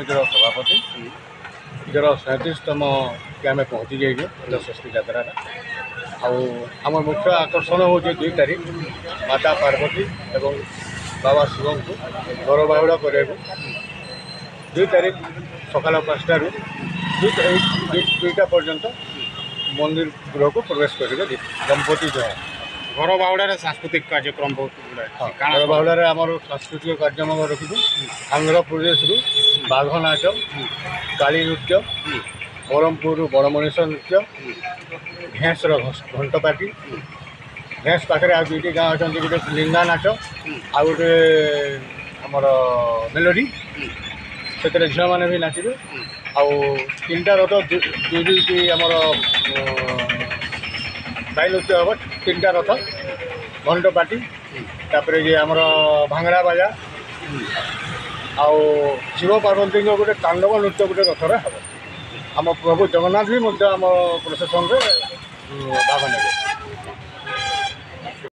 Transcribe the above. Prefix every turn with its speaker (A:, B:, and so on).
A: समितिर सभापति इधर 37तम के आम पहुँची जाइए रथषष्ठी यात्रा आम मुख्य आकर्षण हूँ 2 तारीख माता पार्वती एवं बाबा शिव को घर बाहुड़ा करने 2 तारीख सकाल 5टारू 2टा पर्यंत मंदिर गृह को प्रवेश करेंगे दंपति जो है
B: घर बाहुड़ा सांस्कृतिक कार्यक्रम बहुत गुड़ाए
A: घर बाहुड़ा आम सांस्कृतिक कार्यक्रम रखी आंध्र प्रदेश बाघ नाच काली नृत्य ब्रह्मपुर बड़ मनीष नृत्य भेंस घंटपाटी भेंस पाखे आ 2टी गाँ अच्छा गोटे लिंगा नाच आ गोटे आमर मेलोडी से झील मैंने भी नाचे आ3टा रथ 2टी आमर बाई नृत्य हम 3टा रथ घंटपाटी तापर ये आमर भांगड़ा बाजा आउ शिव पार्वती गोटे तांडव नृत्य गोटे रथर हम आम प्रभु जगन्नाथ भी आम प्रशासन में भाग ने